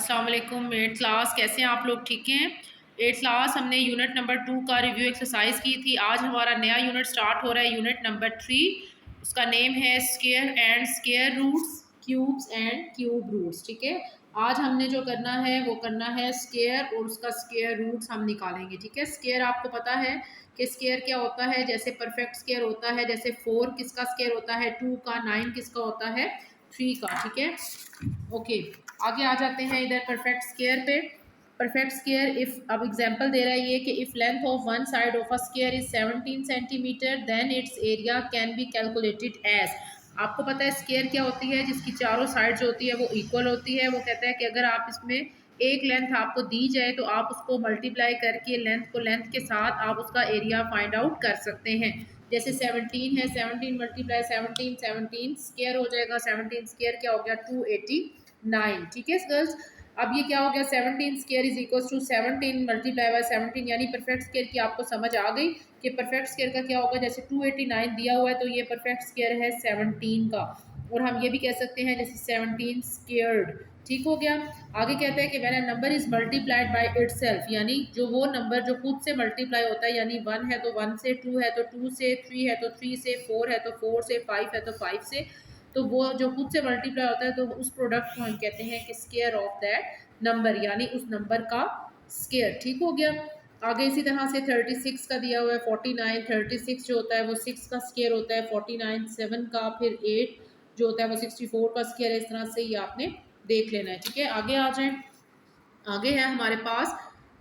अस्सलाम वालेकुम। Eighth class कैसे हैं आप लोग? ठीक हैं। एट्थ क्लास हमने यूनिट नंबर 2 का रिव्यू एक्सरसाइज की थी। आज हमारा नया यूनिट स्टार्ट हो रहा है, यूनिट नंबर 3। उसका नेम है square and square roots, cubes and cube roots. ठीक है, आज हमने जो करना है वो करना है स्क्वायर और उसका स्क्वायर रूट्स हम निकालेंगे। ठीक है, स्क्वायर आपको पता है कि स्क्वायर क्या होता है। जैसे परफेक्ट स्क्वायर होता है, जैसे 4 किसका स्क्वायर होता है, 2 का, 9 किसका होता है, 3 का। ठीक है, ओके। आगे आ जाते हैं इधर परफेक्ट स्क्वायर पे। परफेक्ट स्क्वायर इफ, अब एग्जांपल दे रहा है ये कि if length of one side of a square is 17 centimetre then its area can be calculated as. आपको पता है स्क्वायर क्या होती है, जिसकी चारों साइड जो होती है वो इक्वल होती है। वो कहता है कि अगर आप इसमें एक लेंथ आपको दी जाए तो आप उसको मल्टीप्लाई करके लेंथ को लेंथ के साथ आप उसका एरिया फाइंड आउट कर सकते हैं। जैसे 17 है, 17 मल्टीप्लाई 17, 17 स्क्वायर हो जाएगा। 17 स्क्वायर क्या हो गया, 289। ठीक है गर्ल्स, अब ये क्या हो गया, 17 square is equal to 17 multiply by 17, यानी परफेक्ट स्क्वायर की आपको समझ आ गई कि परफेक्ट स्क्वायर का क्या होगा। जैसे 289 दिया हुआ है तो ये परफेक्ट स्क्वायर है 17 का, और हम ये भी कह सकते हैं जैसे 17 स्क्वायर्ड। ठीक हो गया। आगे कहता है कि when a number is multiplied by itself, यानी जो वो नंबर जो खुद से मल्टीप्लाई होता है, यानी 1 है तो 1 से, 2 है तो 2 से, 3 है तो 3 से, 4 है तो 4 से, 5 है तो 5 से, तो वो जो खुद से मल्टीप्लाई होता है तो उस प्रोडक्ट को हम कहते हैं कि स्क्वायर ऑफ दैट नंबर, यानी उस नंबर का स्क्वायर। ठीक हो गया। आगे इसी तरह से 36 का दिया हुआ है, 49, 36 जो होता है वो 6 का स्क्वायर होता है, 49 7 का, फिर 8 जो होता है वो 64 का स्क्वायर है। इस तरह से ये आपने देख लेना है। ठीक है, आगे आ जाए। आगे है हमारे पास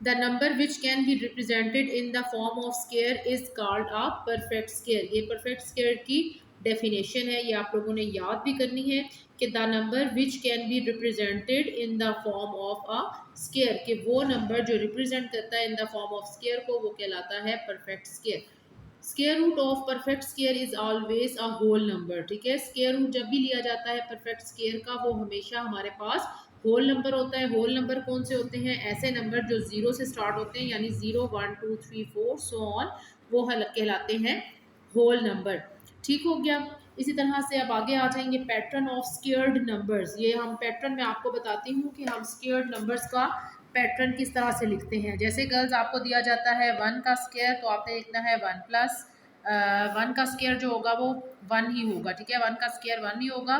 the number which can be represented in the form of square is called a perfect square. ये परफेक्ट स्क्वायर की डेफिनेशन है, ये आप लोगों ने याद भी करनी है कि the number which can be represented in the form of a square, कि वो नंबर जो रिप्रेजेंट करता है in the form of square को वो कहलाता है perfect square. Square root of perfect square is always a whole number. ठीक है, स्क्वायर रूट जब भी लिया जाता है परफेक्ट स्क्वायर का वो हमेशा हमारे पास होल नंबर होता है। होल नंबर कौन से होते हैं, ऐसे नंबर जो 0 से स्टार्ट होते हैं, यानी 0 1 2 3 4 सो ऑन, वो कहलाते हैं होल नंबर। ठीक हो गया। इसी तरह से अब आगे आ जाएंगे पैटर्न ऑफ स्क्वायर्ड नंबर्स। ये हम पैटर्न में आपको बताती हूँ कि हम स्क्वायर्ड नंबर्स का पैटर्न किस तरह से लिखते हैं। जैसे गर्ल्स आपको दिया जाता है 1 का स्क्वायर, तो आपने लिखना है 1 प्लस 1 का स्क्वायर जो होगा वो 1 ही होगा। ठीक है, 1 का स्क्वायर 1 ही होगा।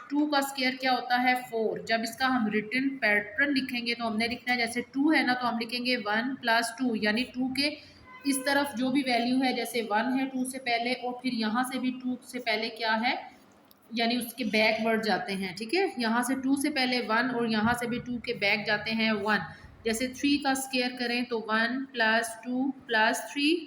2 का स्क्वायर क्या होता है 4। जब इसका हम रिटर्न पैटर्न लिखेंगे तो हमने लिखना है, जैसे 2 है ना तो हम लिखेंगे 1 प्लस 2, यानी 2 के इस तरफ जो भी वैल्यू है, जैसे 1 है 2 से पहले, और फिर यहाँ से भी 2 से पहले क्या है, यानी उसके बैकवर्ड जाते हैं। ठीक है, यहाँ से 2 से पहले 1 और यहाँ से भी 2 के बैक जाते हैं 1। जैसे 3 का स्क्वायर करें तो 1 प्लस 2 प्लस 3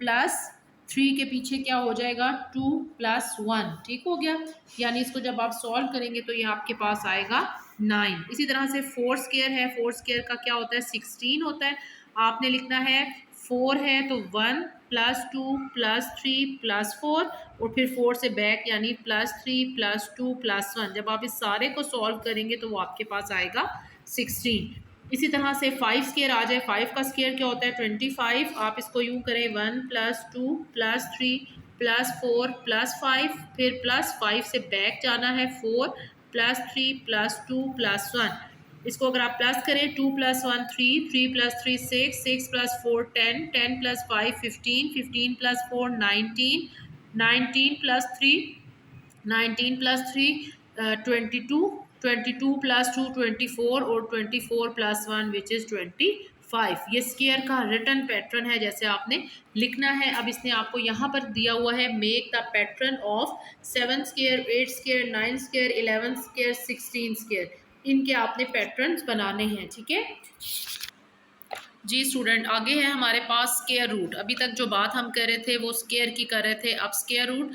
प्लस 3 के पीछे क्या हो जाएगा 2 प्लस 1। ठीक हो गया, यानी इसको जब आप सॉल्व करेंगे तो ये आपके पास आएगा 9। इसी तरह से 4 स्क्वायर है, 4 स्क्वायर का क्या होता है 16 होता है। आपने लिखना है 4 है तो 1 प्लस 2 प्लस 3 प्लस 4, और फिर 4 से बैक यानी प्लस 3 प्लस 2 प्लस 1। जब आप इस सारे को सॉल्व करेंगे तो वो आपके पास आएगा 16। इसी तरह से 5 स्क्वायर आ जाए। 5 का स्क्वायर क्या होता है 25। आप इसको यूँ करें 1 प्लस 2 प्लस 3 प्लस 4 प्लस 5, फिर प्लस 5 से बैक जाना है 4 प्लस 3 प्लस 2 प्लस 1। इसको अगर आप प्लस करें 2 plus 1 3, 3 plus 3 6, 6 plus 4 10, 10 plus 5 15, 15 plus 4 19, 19 plus 3, 19 plus 3 22, 22 plus 2 24, और 24 प्लस 1 विच इज़ 25। ये स्क्वायर का रिटर्न पैटर्न है, जैसे आपने लिखना है। अब इसने आपको यहाँ पर दिया हुआ है make the pattern of 7 square, 8 square, 9 square, 11 square, 16 square. इनके आपने पैटर्न्स बनाने हैं। ठीक है जी स्टूडेंट, आगे है हमारे पास स्क्वायर रूट। अभी तक जो बात हम कर रहे थे वो स्क्वायर की कर रहे थे, अब square root.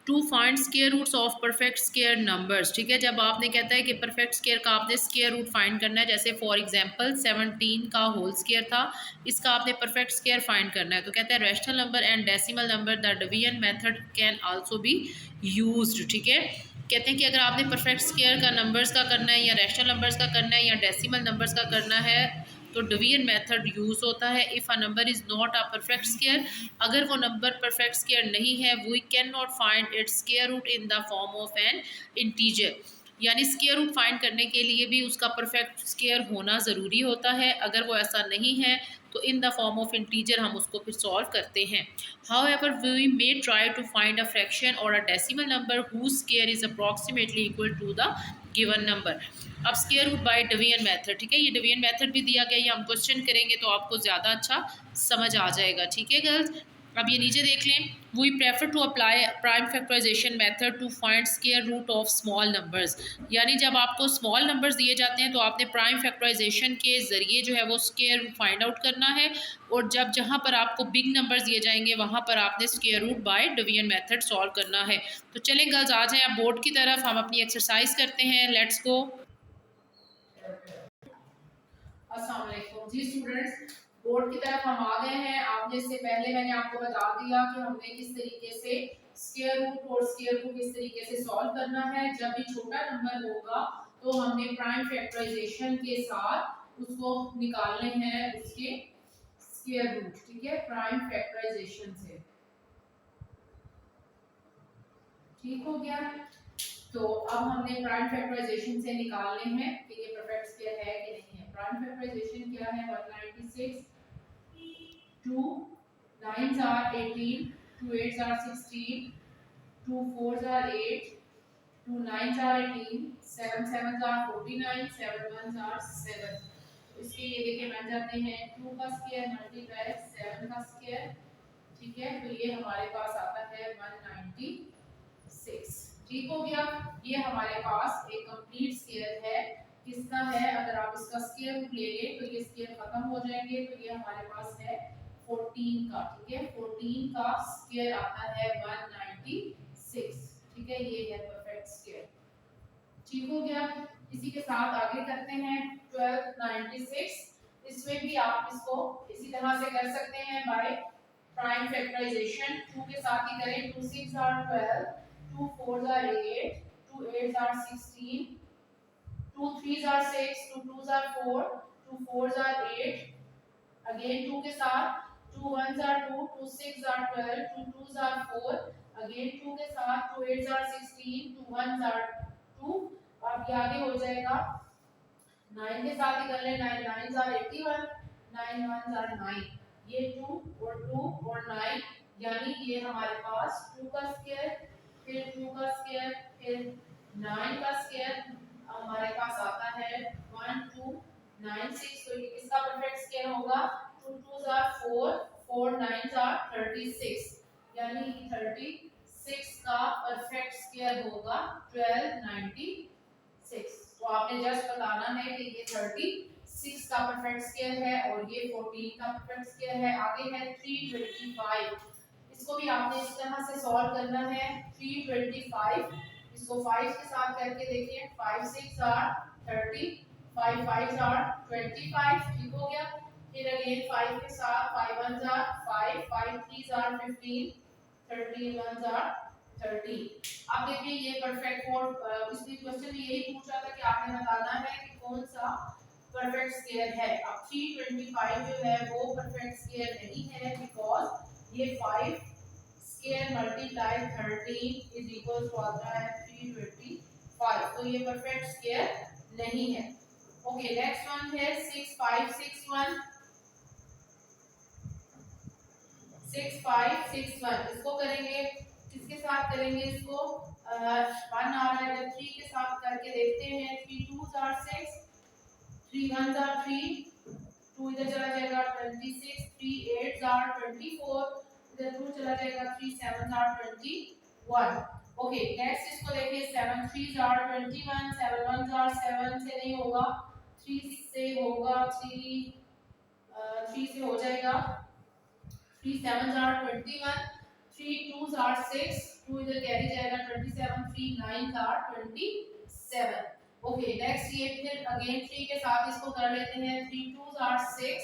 To find square roots of perfect square numbers. ठीक है, जब आपने कहता है कि परफेक्ट स्क्वायर का आपने स्क्वायर रूट फाइंड करना है, जैसे फॉर एग्जांपल 17 का होल स्क्वायर था, इसका आपने परफेक्ट स्क्वायर फाइंड करना है, तो कहता है rational number and decimal number the division method can also be used. ठीक है, कहते हैं कि अगर आपने परफेक्ट स्क्वायर का नंबर्स का करना है, या रैशनल नंबर्स का करना है, या डेसिमल नंबर्स का करना है, तो डिवीजन मेथड यूज होता है। If a number is not a perfect square, अगर वो नंबर परफेक्ट स्क्वायर नहीं है, we can not find its square root in the form of an integer. यानी स्क्वायर रूट फाइंड करने के लिए भी उसका परफेक्ट स्क्वायर होना ज़रूरी होता है। अगर वो ऐसा नहीं है तो in the form of integer हम उसको फिर सॉल्व करते हैं। However we may try to find a fraction or a decimal number whose square is approximately equal to the given number. अब square root by division method, ठीक है, ये division method भी दिया गया, ये हम क्वेश्चन करेंगे तो आपको ज़्यादा अच्छा समझ आ जाएगा, ठीक है गर्ल्स। अब ये नीचे देख लें, we prefer to apply prime factorization method to find square root of small numbers. यानी जब आपको स्मॉल नंबर्स दिए जाते हैं तो आपने प्राइम फैक्टराइजेशन के ज़रिए जो है वो स्क्वायर रूट फाइंड आउट करना है, और जब जहाँ पर आपको बिग नंबर्स दिए जाएंगे वहाँ पर आपने square root by division method solve करना है। तो चलें गर्ल्स, आ जाएं आप बोर्ड की तरफ, हम अपनी एक्सरसाइज करते हैं। Let's go. अस्सलाम वालेकुम जी स्टूडेंट्स, बोर्ड की तरफ हम आ गए हैं। आपने इससे पहले मैंने आपको बता दिया कि हमने किस तरीके से स्क्वायर रूट और स्क्वायर रूट किस तरीके से सॉल्व करना है। जब भी छोटा नंबर होगा तो हमने प्राइम फैक्टराइजेशन के साथ उसको निकालने हैं उसके स्क्वायर रूट, ठीक है, प्राइम फैक्टराइजेशन से। ठीक हो गया। तो अब हमने प्राइम फैक्टराइजेशन से निकालने हैं कि ये परफेक्ट स्क्वायर है कि नहीं है। प्राइम फैक्टराइजेशन क्या है? 196, 2 9s are 18, 2 8s are 16, 2 4s are 8, 2 9s are 18, 7 7s are 49, 7 1s are 7। तो इसके ये देखिए बन जाते हैं 2 का स्क्वायर मल्टीप्लाई 7 का स्क्वायर, ठीक है, तो ये हमारे पास आता है 196। ठीक हो गया। ये हमारे पास एक कंप्लीट स्क्वायर है। किसका है? अगर आप इसका स्क्वायर रूट ले लें तो ये स्क्वायर खत्म हो जाएंगे, तो ये हमारे पास है 14 का, ठीक है, 14 का स्क्वायर आता है 196, ठीक है, ये है परफेक्ट स्क्वायर। ठीक हो गया। इसी के साथ आगे करते हैं 1296। इसमें भी आप इसको इसी तरह से कर सकते हैं बाय प्राइम फैक्टराइजेशन। 2 के साथ ही करें, 2 6 are 12, 2 4 are 8, 2 8 are 16, 2 3 are 6, 2 2 are 4, 2 4 are 8, again 2 के साथ 2 1 are 2, 2 6 are 12, 2 2 are 4, again 2 के साथ 2 8 are 16, 2 1 are 2। अब ये आगे हो जाएगा 9 के साथ ही कर ले, 9 9s are 81, 9 1s are 9, ये 2 और 9, यानी ये हमारे पास 2 का स्क्वायर, फिर 2 का स्क्वायर, फिर 9 का स्क्वायर हमारे पास आता है 1296। तो ये किसका परफेक्ट स्क्वायर होगा? 2 2s are 4, 4 9s are 36, यानी 36 का परफेक्ट स्क्वायर होगा 1296। तो आपने जस्ट बताना है कि ये 36 का परफेक्ट स्क्वायर है और ये 14 का परफेक्ट स्क्वायर है। आगे है 325, इसको भी आपने इस तरह से सॉल्व करना है। 325 इसको 5 के साथ करके देखिए, 5 6 are 30, 5 5s are 25, ठीक हो गया। फिर अगेन 5 के साथ 5 1s are 5, 5 3s are 15, 30 1s are 30। अब देखिए ये परफेक्ट और इसमें क्वेश्चन में यही पूछा था कि आपने बताना है कि कौन सा परफेक्ट स्क्वायर है। अब 325 जो है वो परफेक्ट स्क्वायर नहीं है, बिकॉज ये 5 square multiply 13 is equal to आता है 325, तो ये परफेक्ट स्क्वायर नहीं है। ओके, नेक्स्ट वन है 6561, 6561 इसको करेंगे, किसके साथ करेंगे इसको? 1 आ रहा है, 3 के साथ करके देखते हैं। 3 2s are 6, 3 1s are 3, 2 इधर चला जाएगा 26, 3 8s are 24, इधर 2 चला जाएगा, 3 7s are 21। ओके, नेक्स्ट इसको देखिए 7 3s are 21, 7 1s are 7 से नहीं होगा, 3 से होगा, 3 से हो जाएगा, 3 7s are 21, 3 2s are 6, 2 इधर कैरी जाएगा 27, 3 9s are 27। ओके, नेक्स्ट ये फिर अगेन 3 के साथ इसको कर लेते हैं। 3 2s are 6,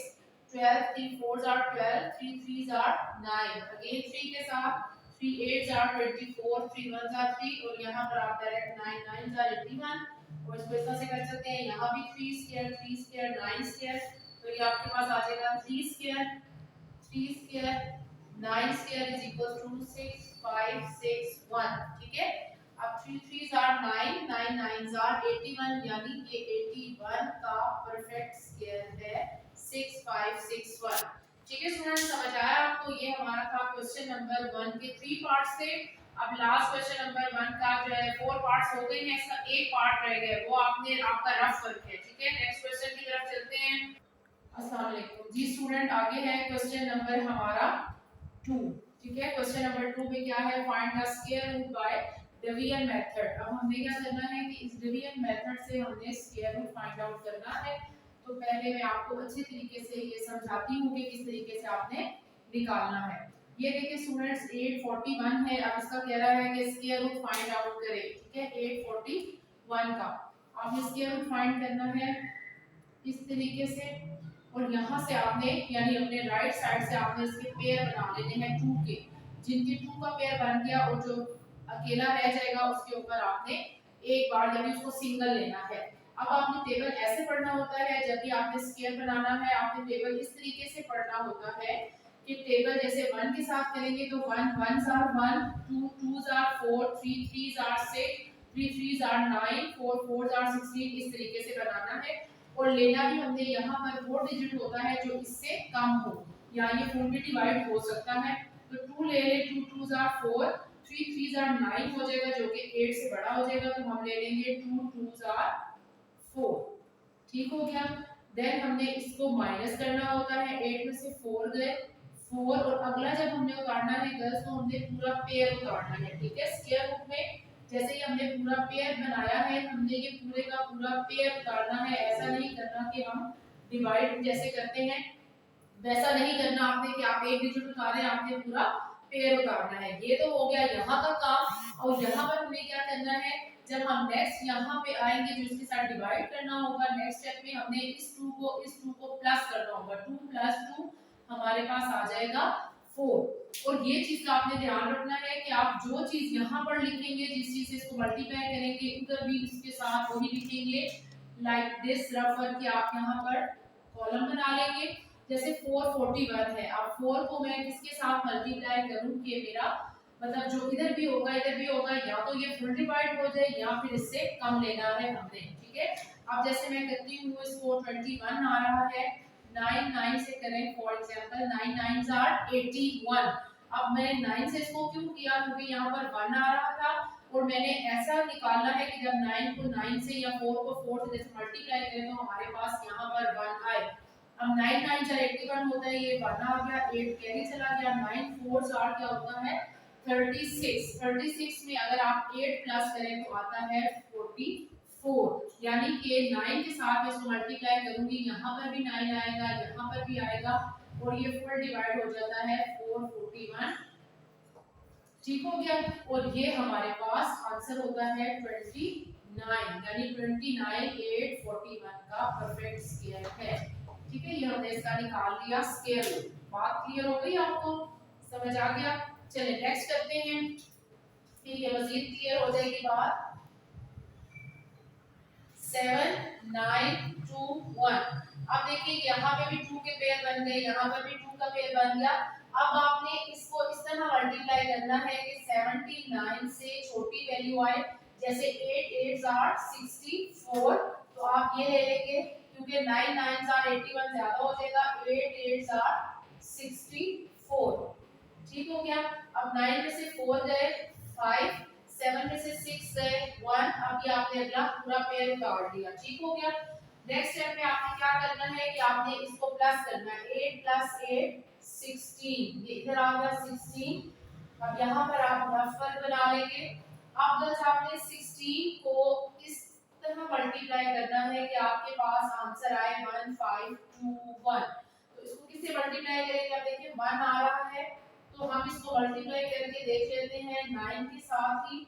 12, 3 4s are 12, 3 3s are 9, again 3 के साथ 3 8s are 24, 3 1s are 3, और यहाँ पर आप डायरेक्ट 9 9s are 81, और इसको इस तरह से कर सकते हैं। यहाँ भी 3 स्क्वायर 3 स्क्वायर 9 स्क्वायर, तो ये आपके पास आ जाएगा 3 square 3 square 9 square is equal to 6 5 6 1, ठीक है। अब 3 3 आर 9, 9 9 आर 81, यानी कि 81 का परफेक्ट स्क्वायर है 6561। ठीक है स्टूडेंट, समझ आया आपको? ये हमारा था क्वेश्चन नंबर 1 के 3 पार्ट्स थे। अब लास्ट क्वेश्चन नंबर 1 का जो है 4 पार्ट्स हो गए हैं, इसका एक पार्ट रह गया, वो आपका रफ वर्क है। ठीक है, नेक्स्ट क्वेश्चन की तरफ चलते हैं। अस्सलाम वालेकुम जी स्टूडेंट, आगे है क्वेश्चन नंबर हमारा 2। ठीक है, क्वेश्चन नंबर 2 में क्या है, find the square root by division method. अब हमने क्या करना है कि इस डिवीजन मेथड से हमने स्क्वायर रूट फाइंड आउट करना है। तो पहले मैं आपको अच्छी तरीके से ये समझाती हूँ कि किस तरीके से आपने निकालना है। ये देखिए स्टूडेंट्स 841 है, अब इसका कह रहा है कि स्क्वायर रूट फाइंड आउट करें। ठीक है, 841 का आपने स्क्वायर रूट फाइंड करना है इस तरीके से, और यहाँ से आपने यानी अपने राइट साइड से आपने इसके पेयर बना लेने हैं 2 के, जिनके 2 का पेयर बन गया और जो अकेला रह जाएगा उसके ऊपर आपने एक बार यानी उसको सिंगल लेना है। अब आपने टेबल ऐसे पढ़ना होता है, जब भी आपने स्क्वायर बनाना है आपने टेबल इस तरीके से पढ़ना होता है कि टेबल जैसे 1 के साथ करेंगे तो 1 1s are 1, 2 2s are 4, 3 3s are 6, 3 3s are 9, 4 4s are 16, इस तरीके से बनाना है। और लेना भी हमने यहाँ पर वो डिजिट होता है जो इससे कम हो, या ये फुल भी डिवाइड हो सकता है। तो 2 ले ले, 2 2s are 4, 3 3s are 9 हो जाएगा, जो कि 8 से बड़ा हो जाएगा, तो हम ले लेंगे 2 2s are 4। ठीक हो गया। देन हमने इसको माइनस करना होता है, 8 में से 4 गए 4, और अगला जब हमने उतारना है गर्ल्स तो हमने पूरा पेयर उतारना है। ठीक है, स्क्वायर रूट में जैसे ही हमने पूरा पेयर बनाया है, हमने ये पूरे का पूरा पेयर उतारना है। ऐसा नहीं करना कि हम डिवाइड जैसे करते हैं वैसा नहीं करना आपने कि आप एक डिजिट उतारे, आपने पूरा पेयर उतारना है। ये तो हो गया यहाँ का काम। और यहाँ पर हमें क्या करना है, जब हम नेक्स्ट यहाँ पे आएंगे जो इसके साथ डिवाइड करना होगा, नेक्स्ट स्टेप में हमने इस 2 को प्लस करना होगा। 2 + 2 हमारे पास आ जाएगा 4। और ये चीज का आपने ध्यान रखना है कि आप जो चीज यहाँ पर लिखेंगे, जिस चीज से इसको मल्टीप्लाई करेंगे, उधर भी इसके साथ वही लिखेंगे। लाइक दिस रेफर कि आप यहाँ पर कॉलम बना लेंगे। जैसे 441 है, अब 4 को मैं किसके साथ मल्टीप्लाई करूं कि मेरा मतलब जो इधर भी होगा इधर भी होगा, या तो ये फुल डिवाइड हो जाए या फिर इससे कम लेना है हमने। ठीक है, अब जैसे मैं करती हूँ इसको 21 आ रहा है, 9 9 से करें, फॉर एग्जांपल 9 9s are 81। अब मैंने 9 से इसको क्यों किया, क्योंकि यहाँ पर 1 आ रहा था और मैंने ऐसा निकालना है कि जब 9 को 9 से या 4 को 4 से जैसे मल्टीप्लाई करें तो हमारे पास यहाँ पर 1 आए। अब 9 9 4 81 होता है, ये 1 आ गया, 8 कैरी चला गया, 9 4 8 क्या होता है 36। 36 में अगर आप 8 प्लस करें तो आता है 44, यानी कि 9 के साथ इसको मल्टीप्लाई करूंगी, यहाँ पर भी 9 आएगा, यहाँ पर भी आएगा, और ये फुल डिवाइड हो जाता है 441। ठीक हो गया, और ये हमारे पास आंसर होता है 29, यानी 29 841 का परफेक्ट स्क्वायर है। ठीक है, ये हमने इसका निकाल लिया स्क्वायर रूट। बात क्लियर हो गई आपको, समझ आ गया? चलिए नेक्स्ट करते हैं, फिर ये मजीद क्लियर हो जाएगी बात। 7 9 2 1। अब देखिए यहाँ पे भी 2 के पेयर बन गए, यहाँ पर भी 2 का पेयर बन गया। अब आपने इसको इस तरह मल्टीप्लाई करना है कि 79 से छोटी वैल्यू आए, जैसे 8 8s are 64, तो आप ये ले लेंगे क्योंकि 9 9s are 81 ज्यादा हो जाएगा, 8 8s are 64। ठीक हो गया। अब 9 में से 4 गए 5, 7 में से 6 गए 1, अब ये आपने अगला पूरा पेयर उतार दिया। ठीक हो गया। नेक्स्ट स्टेप में आपने क्या करना है कि आपने इसको प्लस करना है, 8 + 8 16, ये इधर आ गया 16। अब यहाँ पर आप नंबर बना लेंगे। अब जब आपने 16 को इस तरह मल्टीप्लाई करना है कि आपके पास आंसर आए 1521। तो इसको किससे मल्टीप्लाई करेंगे, आप देखिए 1 आ रहा है, तो हम इसको मल्टीप्लाई करके देख लेते हैं 9 के साथ ही,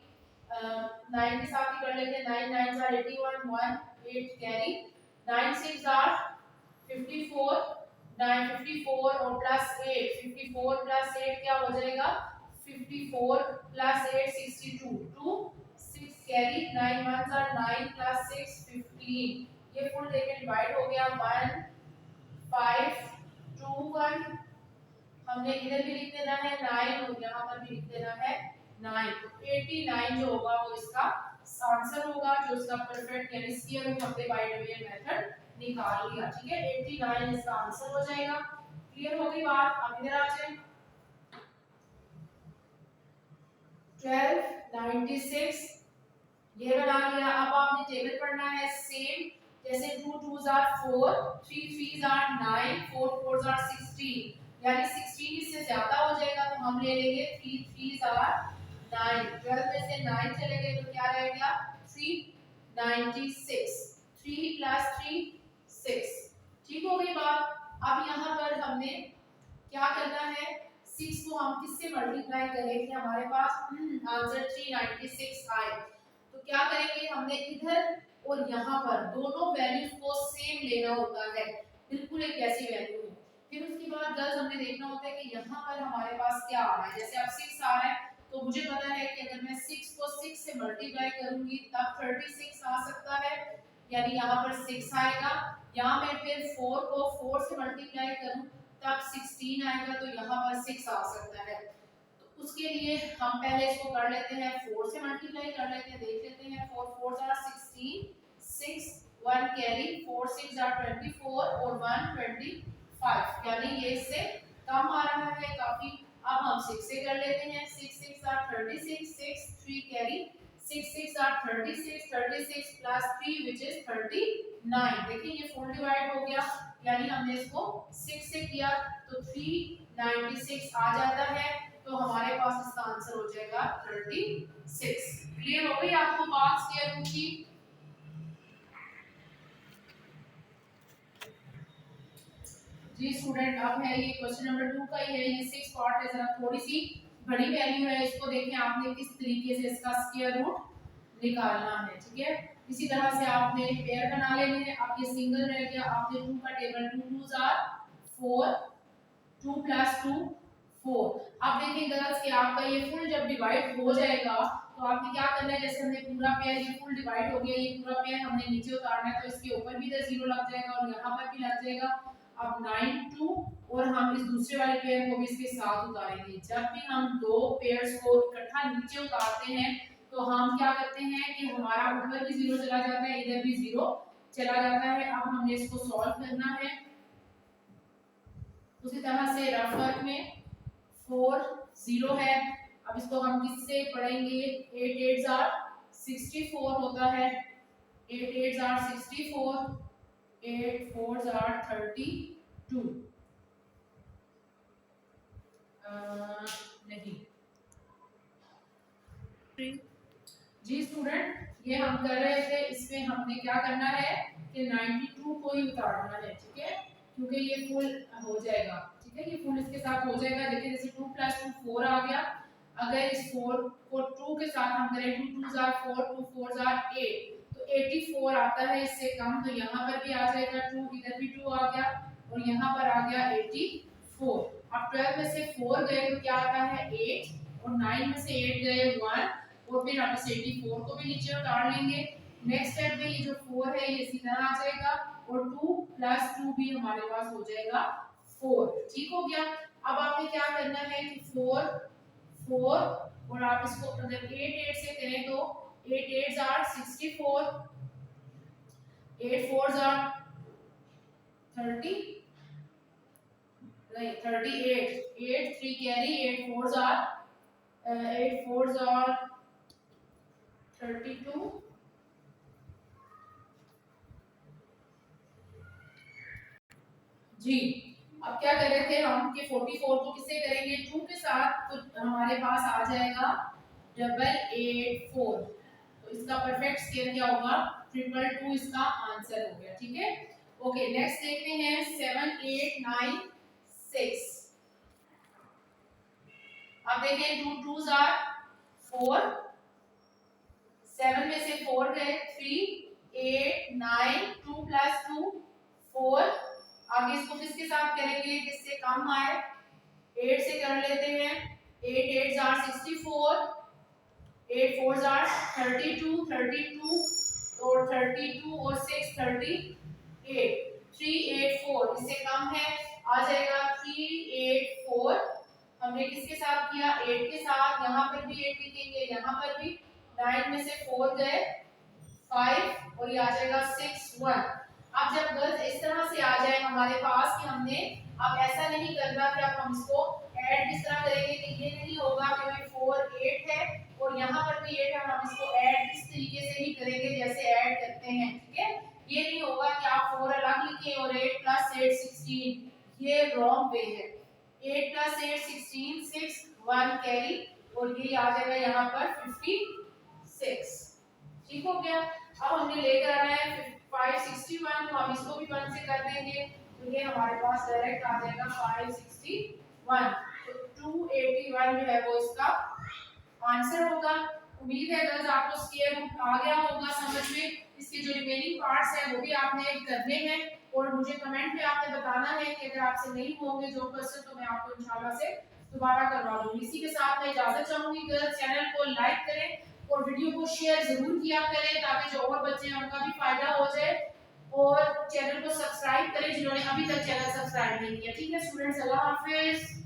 9 के साथ ही कर लेते हैं। 9 9s are 81, 1 8 कैरी, 9 6 are 54, 9 54 और प्लस 8, 54 + 8 क्या हो जाएगा 54 + 8 62, 2 6 कैरी, 9 1s are 9 + 6 15, ये फुल लेके डिवाइड हो गया 1 5 2 1। हमने इधर भी लिख देना है 9 और यहाँ पर भी लिख देना है 9, 89 जो होगा वो इसका आंसर होगा, जो इसका परफेक्ट यानी स्क्वायर रूट हमने बाइनोमियल मेथड निकाल लिया। ठीक है, 89 इसका आंसर हो जाएगा। क्लियर हो गई बात? अब इधर आ जाए 1296 ये बना लिया। अब आपने टेबल पढ़ना है सेम, जैसे 2 2s are 4, 3 3s are 9, 4 4s are 16, यानी 16 इससे ज्यादा हो जाएगा तो हम ले लेंगे 3 3s are 9। 12 में से 9 चले गए तो क्या रह गया 396, 3 plus 3 6। ठीक हो गई बात? अब यहाँ पर हमने क्या करना है, 6 को हम किससे मल्टीप्लाई करें कि हमारे पास आंसर 396 आए। तो क्या करेंगे, हमने इधर और यहाँ पर दोनों वैल्यूज को सेम लेना होता है, बिल्कुल एक जैसी वैल्यू है। फिर उसके बाद गर्ल्स हमने देखना होता है कि यहाँ पर हमारे पास क्या आ रहा है। जैसे अब 6 आ रहा है तो मुझे पता है कि अगर मैं 6 को 6 से मल्टीप्लाई करूंगी तब 36 आ सकता है, यानी यहाँ पर 6 आएगा। यहाँ मैं फिर 4 को 4 से मल्टीप्लाई करूं तब 16 आएगा, तो यहाँ पर 6 आ सकता है। तो उसके लिए हम पहले इसको कर लेते हैं, 4 से मल्टीप्लाई कर लेते हैं, देख लेते हैं। 4 4s are 16, 6 1 कैरी, 4 6 are 24 और 1 25, यानी ये इससे कम आ रहा है काफी। अब हम 6 से कर लेते हैं, 6 6 are 36, 6 3 carry, 6 6 are 36, 36 plus 3 which is 39। देखिए ये फुल डिवाइड हो गया, यानी हमने इसको 6 से किया तो 396 आ जाता है, तो हमारे पास इसका आंसर हो जाएगा 36। क्लियर हो गई आपको बात स्क्वायर रूट की? जी स्टूडेंट, अब है ये क्वेश्चन नंबर 2 का ही है, ये 6 पार्ट है, जरा थोड़ी सी बड़ी वैल्यू है, इसको देखें आपने किस तरीके से इसका स्क्वायर रूट निकालना है। ठीक है, इसी तरह से आपने पेयर बना लेने हैं। अब ये सिंगल रह गया, आपने 2 का टेबल 2 2s are 4, 2 plus 2 4। अब देखिए गर्ल्स कि आपका ये फुल जब डिवाइड हो जाएगा तो आपने क्या करना है, जैसे हमने पूरा पेयर ये फुल डिवाइड हो गया, ये पूरा पेयर हमने नीचे उतारना है, तो इसके ऊपर भी इधर 0 लग जाएगा और यहाँ पर भी लग जाएगा। अब 9 2 और हम इस दूसरे वाले पेयर को भी इसके साथ उतारेंगे। जब भी हम दो पेयर्स को इकट्ठा नीचे उतारते हैं तो हम क्या करते हैं कि हमारा ऊपर भी 0 चला जाता है, इधर भी 0 चला जाता है। अब हमने इसको सॉल्व करना है उसी तरह से रफ वर्क में 4 0 है। अब इसको हम किससे पढ़ेंगे, 8 8s are 64 होता है, 8 8s are 64, 8 4s are 32। नहीं जी स्टूडेंट, ये हम कर रहे थे, इसमें हमने क्या करना है कि 92 को ही उतारना है। ठीक है, क्योंकि ये फुल हो जाएगा। ठीक है, ये फुल इसके साथ हो जाएगा। देखिए जैसे 2 plus 2 4 आ गया, अगर इस 4 को 2 के साथ हम करें 2 2s are 4, 2 4s are 8, तो 84 आता है, इससे कम तो यहाँ पर भी आ जाएगा 2, इधर भी 2 आ गया और यहाँ पर आ गया 84। अब 12 में से 4 गए तो क्या आता है 8 और 9 में से 8 गए 1 और फिर आप इस 84 को भी नीचे उतार लेंगे। नेक्स्ट स्टेप में ये जो 4 है ये सीधा आ जाएगा और 2 plus 2 भी हमारे पास हो जाएगा 4। ठीक हो गया। अब आपने क्या करना है कि 4 4 और आप इसको अगर 8 8 से करें तो 8 8s are 64, 8 4s are 30 नहीं 38, 8 3 कैरी, 8 4s are 32। जी अब क्या कर रहे थे हम कि 44 को किससे करेंगे 2 के साथ, तो हमारे पास आ जाएगा 884। तो इसका परफेक्ट स्क्वायर क्या होगा 222, इसका आंसर हो गया। ठीक है, ओके नेक्स्ट देखते हैं 7 8 9 6। अब देखें 2 2s are 4, 7 में से 4 गए 3 8 9, 2 plus 2 4। आगे इसको किसके साथ करेंगे जिससे कम आए, 8 से कर लेते हैं, 8 8s are 64, 8 4s are 32, 32 और 32 और 6 38, 3 8 4 इससे कम है, आ जाएगा 3 8 4। हमने किसके साथ किया 8 के साथ, यहाँ पर भी 8 लिखेंगे, यहाँ पर भी 9 में से 4 गए 5 और ये आ जाएगा 6 1। अब जब गर्ल्स इस तरह से आ जाए हमारे पास कि हमने अब ऐसा नहीं करना कि अब हम इसको ऐड किस तरह करेंगे कि ये नहीं होगा कि भाई 4 8 है और यहाँ पर भी 8 है, हम इसको ऐड इस तरीके से ही करेंगे जैसे ऐड करते हैं, ठीक है। ये नहीं होगा कि आप 4 अलग लिखें और 8 + 8 16, ये रॉन्ग वे है। 8 + 8 16 6 1 कैरी और ये आ जाएगा यहाँ पर 56, ठीक हो गया। अब हमने लेकर आना है 561, तो हम इसको भी 1 से कर देंगे तो ये हमारे पास डायरेक्ट आ जाएगा 561, तो 281 जो है वो इसका आंसर होगा। उम्मीद है गर्ल्स आपको स्क्वायर रूट आ गया होगा समझ में। इसके जो रिमेनिंग पार्ट्स हैं वो भी आपने करने हैं और मुझे कमेंट में आपने बताना है कि अगर आपसे नहीं होंगे जो क्वेश्चन तो मैं आपको इंशाल्लाह से दोबारा करवा दूंगी। इसी के साथ मैं इजाजत चाहूंगी गर्ल्स, चैनल को लाइक करें और वीडियो को शेयर जरूर किया करें ताकि जो और बच्चे हैं उनका भी फायदा हो जाए, और चैनल को सब्सक्राइब करें जिन्होंने अभी तक चैनल सब्सक्राइब नहीं किया। ठीक है स्टूडेंट्स, अल्लाह हाफिज।